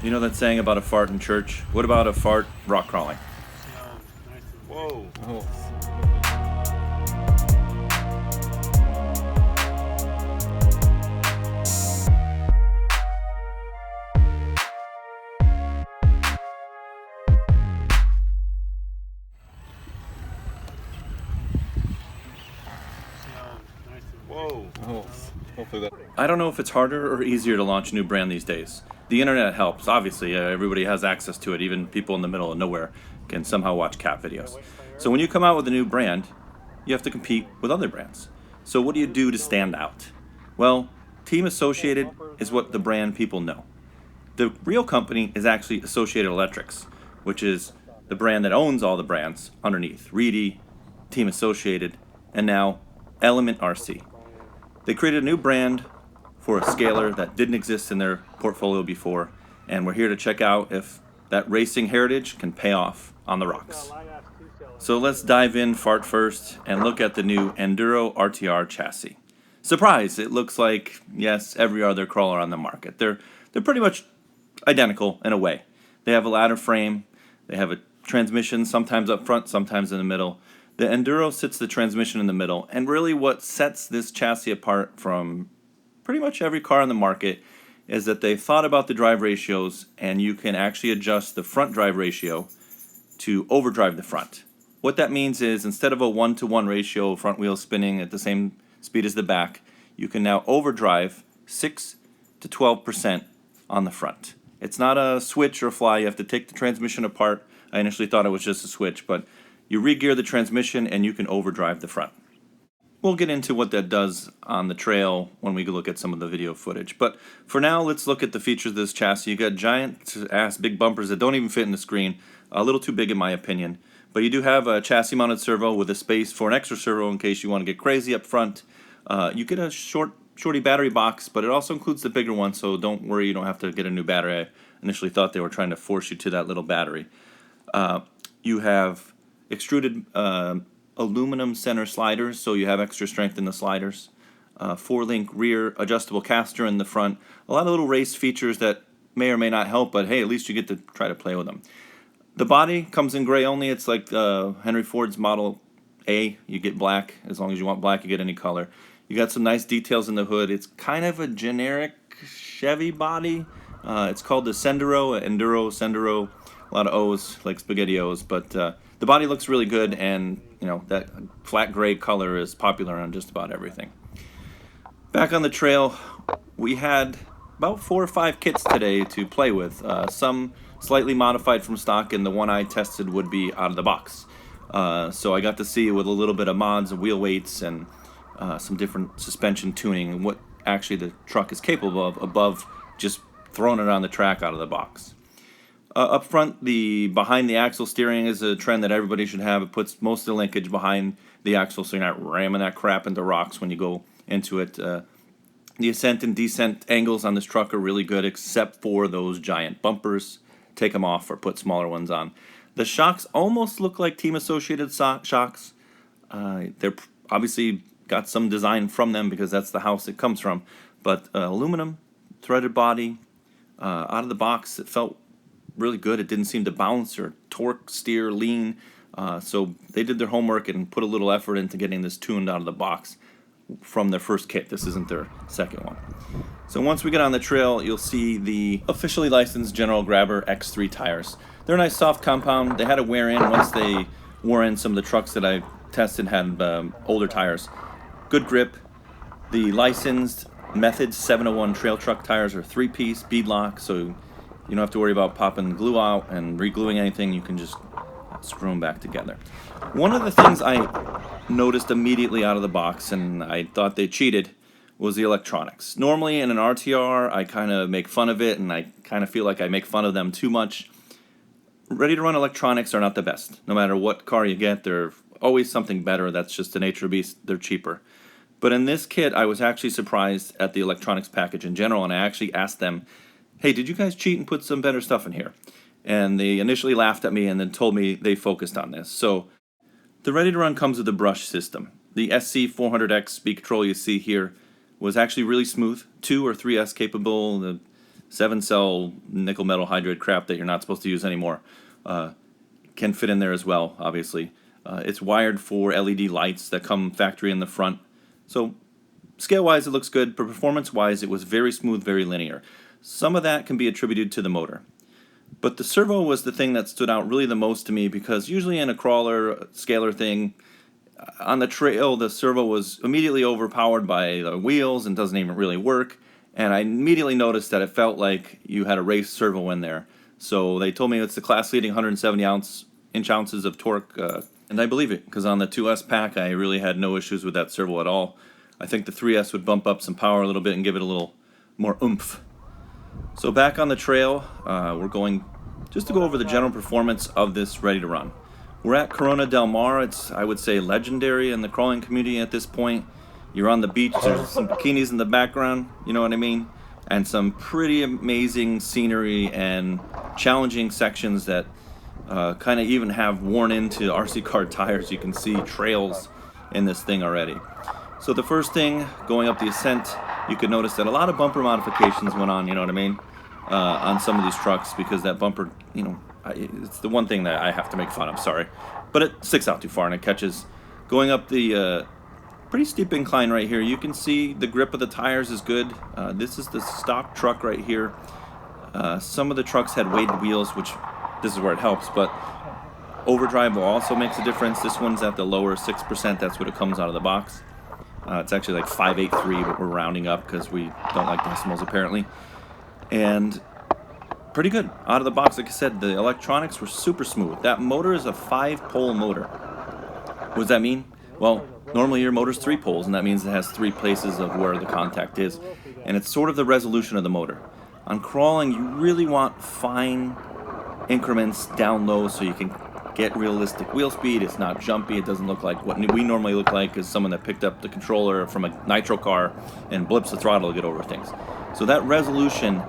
You know that saying about a fart in church? What about a fart rock crawling? Whoa. Oh. Whoa. Oh. Hopefully that. I don't know if it's harder or easier to launch a new brand these days. The internet helps, obviously. Everybody has access to it. Even people in the middle of nowhere can somehow watch cat videos. So when you come out with a new brand, you have to compete with other brands. So what do you do to stand out? Well, Team Associated is what the brand people know. The real company is actually Associated Electrics, which is the brand that owns all the brands underneath. Reedy, Team Associated, and now Element RC. They created a new brand for a scaler that didn't exist in their portfolio before, and we're here to check out if that racing heritage can pay off on the rocks. So let's dive in fart first and look at the new Enduro RTR chassis. Surprise! It looks like, yes, every other crawler on the market. They're pretty much identical in a way. They have a ladder frame, they have a transmission sometimes up front, sometimes in the middle. The Enduro sits the transmission in the middle, and really what sets this chassis apart from pretty much every car on the market is that they thought about the drive ratios, and you can actually adjust the front drive ratio to overdrive the front. What that means is instead of a 1-to-1 ratio, front wheel spinning at the same speed as the back, you can now overdrive 6 to 12% on the front. It's not a switch or a fly. You have to take the transmission apart. I initially thought it was just a switch, but you re-gear the transmission and you can overdrive the front. We'll get into what that does on the trail when we look at some of the video footage. But for now, let's look at the features of this chassis. You got giant-ass big bumpers that don't even fit in the screen. A little too big in my opinion. But you do have a chassis-mounted servo with a space for an extra servo in case you want to get crazy up front. You get a shorty battery box, but it also includes the bigger one, so don't worry, you don't have to get a new battery. I initially thought they were trying to force you to that little battery. You have extruded aluminum center sliders, so you have extra strength in the sliders. 4-link rear adjustable caster in the front. A lot of little race features that may or may not help, but hey, at least you get to try to play with them. The body comes in gray only. It's like Henry Ford's Model A. You get black. As long as you want black, you get any color. You got some nice details in the hood. It's kind of a generic Chevy body. It's called the Enduro, Sendero. A lot of O's, like SpaghettiOs, but the body looks really good, and you know that flat gray color is popular on just about everything. Back on the trail, we had about 4 or 5 kits today to play with. Some slightly modified from stock, and the one I tested would be out of the box. So I got to see with a little bit of mods and wheel weights and some different suspension tuning and what actually the truck is capable of above just throwing it on the track out of the box. Up front, the behind the axle steering is a trend that everybody should have. It puts most of the linkage behind the axle, so you're not ramming that crap into rocks when you go into it. The ascent and descent angles on this truck are really good, except for those giant bumpers. Take them off or put smaller ones on. The shocks almost look like Team Associated shocks. They're obviously got some design from them because that's the house it comes from. But aluminum, threaded body, out of the box, it felt really good. It didn't seem to bounce or torque, steer, lean. So they did their homework and put a little effort into getting this tuned out of the box from their first kit. This isn't their second one. So once we get on the trail, you'll see the officially licensed General Grabber X3 tires. They're a nice soft compound. They had to wear in once they wore in. Some of the trucks that I tested had older tires. Good grip. The licensed Method 701 trail truck tires are 3-piece beadlock, so you don't have to worry about popping glue out and re-gluing anything. You can just screw them back together. One of the things I noticed immediately out of the box, and I thought they cheated, was the electronics. Normally in an RTR, I kind of make fun of it, and I kind of feel like I make fun of them too much. Ready-to-run electronics are not the best. No matter what car you get, they're always something better. That's just the nature of the beast. They're cheaper. But in this kit, I was actually surprised at the electronics package in general, and I actually asked them, hey, did you guys cheat and put some better stuff in here? And they initially laughed at me and then told me they focused on this. So the Ready-to-Run comes with a brush system. The SC400X speed control you see here was actually really smooth, 2 or 3S capable. The 7-cell nickel metal hydride crap that you're not supposed to use anymore can fit in there as well, obviously. It's wired for LED lights that come factory in the front. So scale-wise, it looks good, but performance-wise, it was very smooth, very linear. Some of that can be attributed to the motor. But the servo was the thing that stood out really the most to me, because usually in a crawler, scalar thing, on the trail, the servo was immediately overpowered by the wheels and doesn't even really work. And I immediately noticed that it felt like you had a race servo in there. So they told me it's the class-leading 170 inch ounces of torque, and I believe it, because on the 2S pack I really had no issues with that servo at all. I think the 3S would bump up some power a little bit and give it a little more oomph. So back on the trail, we're going just to go over the general performance of this Ready to Run. We're at Corona del Mar. It's, I would say, legendary in the crawling community at this point. You're on the beach, there's some bikinis in the background, you know what I mean? And some pretty amazing scenery and challenging sections that kind of even have worn into RC car tires. You can see trails in this thing already. So the first thing, going up the ascent, you could notice that a lot of bumper modifications went on, you know what I mean, on some of these trucks, because that bumper, you know, it's the one thing that I have to make fun of, sorry. But it sticks out too far and it catches. Going up the pretty steep incline right here, you can see the grip of the tires is good. This is the stock truck right here. Some of the trucks had weighted wheels, which this is where it helps, but overdrive also makes a difference. This one's at the lower 6%, that's what it comes out of the box. It's actually like 583, but we're rounding up because we don't like decimals apparently. And pretty good out of the box. Like I said, the electronics were super smooth. That motor is a 5-pole motor. What does that mean? Well, normally your motor's 3 poles, and that means it has 3 places of where the contact is. And it's sort of the resolution of the motor. On crawling, you really want fine increments down low so you can get realistic wheel speed. It's not jumpy. It doesn't look like what we normally look like is someone that picked up the controller from a nitro car and blips the throttle to get over things. So that resolution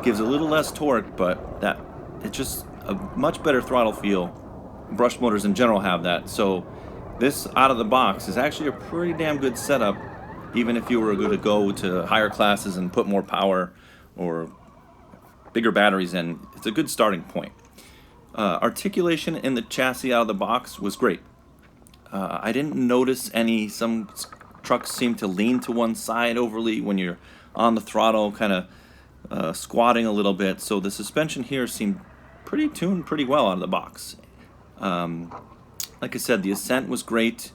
gives a little less torque, but that it's just a much better throttle feel. Brush motors in general have that. So this out of the box is actually a pretty damn good setup, even if you were going to go to higher classes and put more power or bigger batteries in. It's a good starting point. Articulation in the chassis out of the box was great. I didn't notice some trucks seem to lean to one side overly when you're on the throttle, kind of squatting a little bit. So the suspension here seemed pretty tuned pretty well out of the box. Like I said, the ascent was great.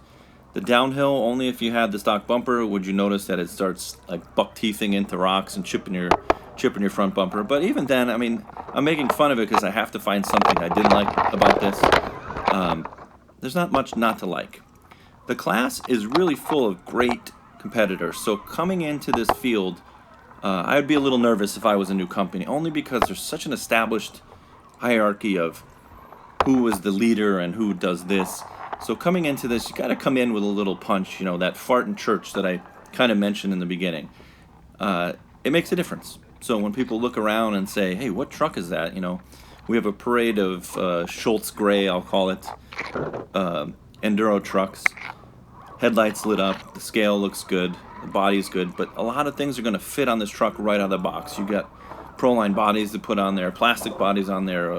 The downhill, only if you had the stock bumper would you notice that it starts like buck teething into rocks and chipping your front bumper. But even then, I mean, I'm making fun of it because I have to find something I didn't like about this. There's not much not to like. The class is really full of great competitors. So coming into this field, I would be a little nervous if I was a new company, only because there's such an established hierarchy of who is the leader and who does this. So coming into this, you got to come in with a little punch, you know, that fart in church that I kind of mentioned in the beginning. It makes a difference. So when people look around and say, hey, what truck is that? You know, we have a parade of Schultz Gray, I'll call it, Enduro trucks. Headlights lit up, the scale looks good, the body's good, but a lot of things are going to fit on this truck right out of the box. You got Proline bodies to put on there, plastic bodies on there,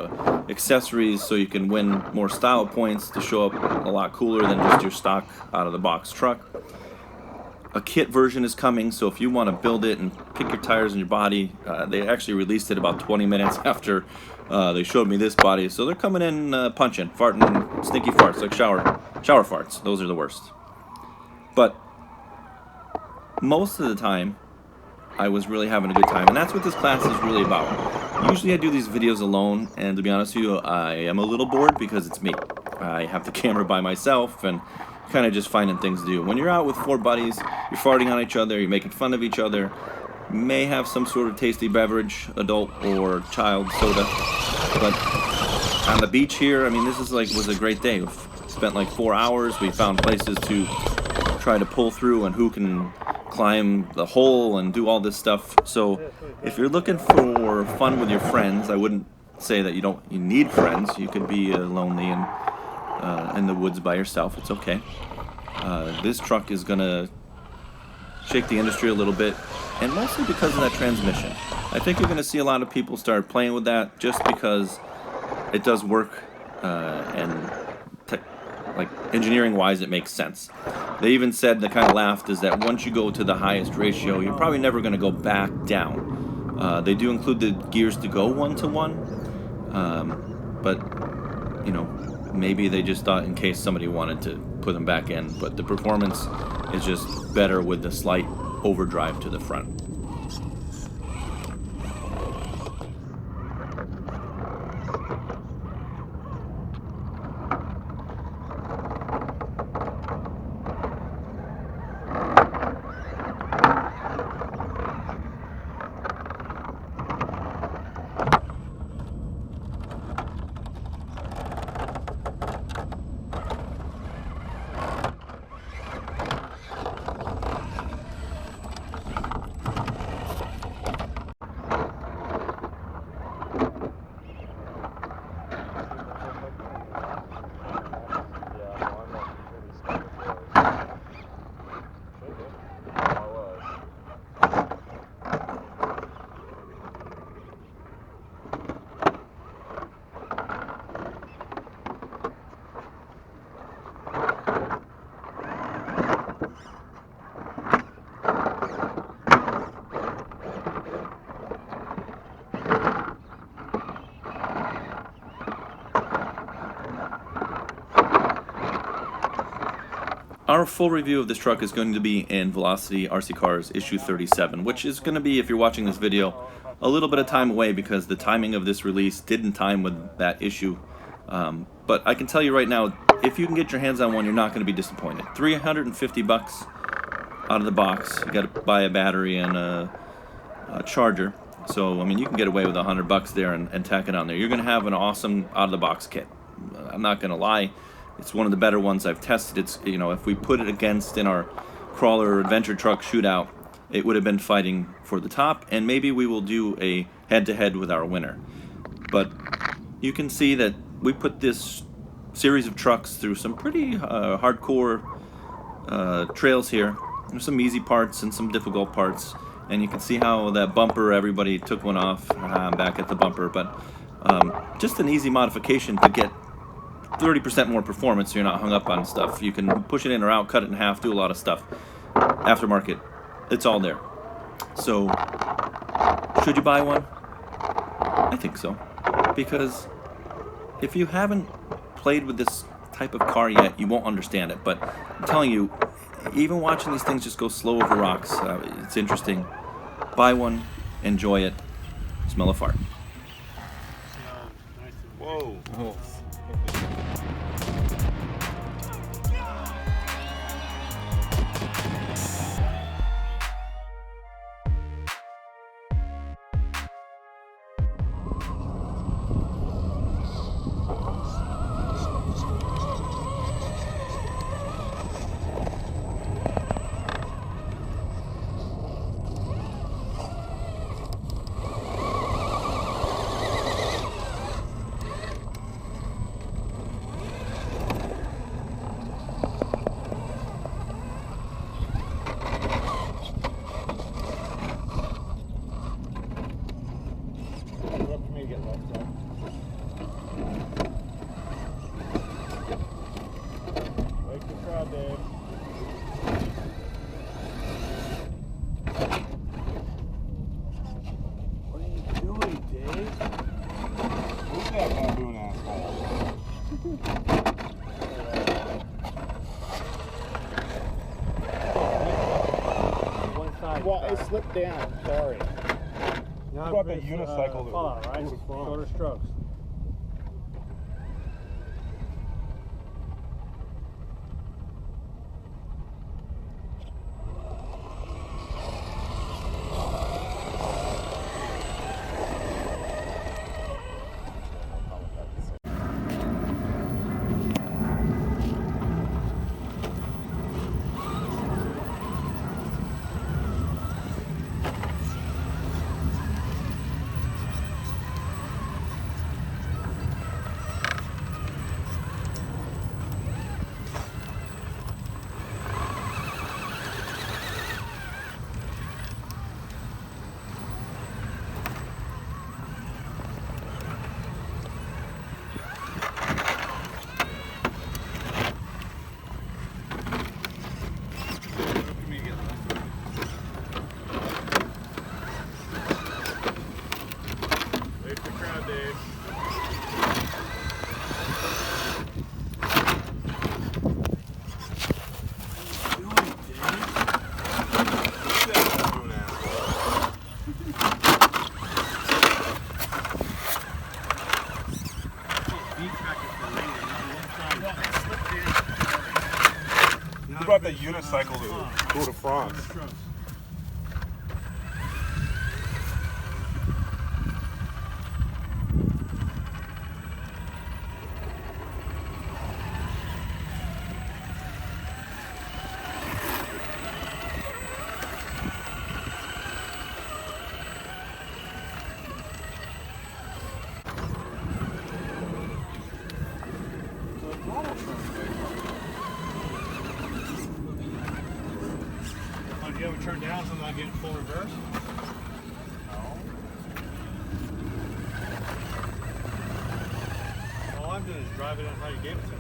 accessories so you can win more style points to show up a lot cooler than just your stock out of the box truck. A kit version is coming, so if you want to build it and pick your tires and your body, they actually released it about 20 minutes after they showed me this body. So they're coming in punching, farting, stinky farts, like shower farts. Those are the worst. But most of the time, I was really having a good time, and that's what this class is really about. Usually I do these videos alone, and to be honest with you, I am a little bored because it's me. I have the camera by myself, and kind of just finding things to do. When you're out with 4 buddies, you're farting on each other, you're making fun of each other, may have some sort of tasty beverage, adult or child soda, but on the beach here, I mean, this is was a great day. We've spent like 4 hours. We found places to try to pull through and who can climb the hole and do all this stuff. So if you're looking for fun with your friends, I wouldn't say that you need friends. You could be lonely and in the woods by yourself. It's okay. This truck is gonna shake the industry a little bit, and mostly because of that transmission. I think you're going to see a lot of people start playing with that just because it does work, and like engineering-wise, it makes sense. They even said, they kind of laughed, is that once you go to the highest ratio, you're probably never going to go back down. They do include the gears to go 1-to-1, but you know, maybe they just thought in case somebody wanted to put them back in. But the performance is just better with the slight overdrive to the front. Our full review of this truck is going to be in Velocity RC Cars issue 37, which is going to be, if you're watching this video, a little bit of time away because the timing of this release didn't time with that issue. But I can tell you right now, if you can get your hands on one, you're not going to be disappointed. $350 out of the box. You got to buy a battery and a charger. So I mean, you can get away with $100 there and tack it on there. You're going to have an awesome out-of-the-box kit. I'm not going to lie. It's one of the better ones I've tested. It's, you know, if we put it against in our crawler adventure truck shootout, it would have been fighting for the top, and maybe we will do a head-to-head with our winner. But you can see that we put this series of trucks through some pretty hardcore trails here. There's some easy parts and some difficult parts, and you can see how that bumper, everybody took one off back at the bumper, but just an easy modification to get 30% more performance so you're not hung up on stuff. You can push it in or out, cut it in half, do a lot of stuff. Aftermarket, it's all there. So, should you buy one? I think so. Because if you haven't played with this type of car yet, you won't understand it. But I'm telling you, even watching these things just go slow over rocks, it's interesting. Buy one, enjoy it, smell a fart. Whoa. Oh. Well, it slipped down. Sorry. What about the unicycle? Follow, right? Shorter strokes. Work the crowd, Dave. What about the unicycle to Tour de France? Do you ever turn down so I'm not getting full reverse? No. All I'm doing is drive it on how you gave it to me.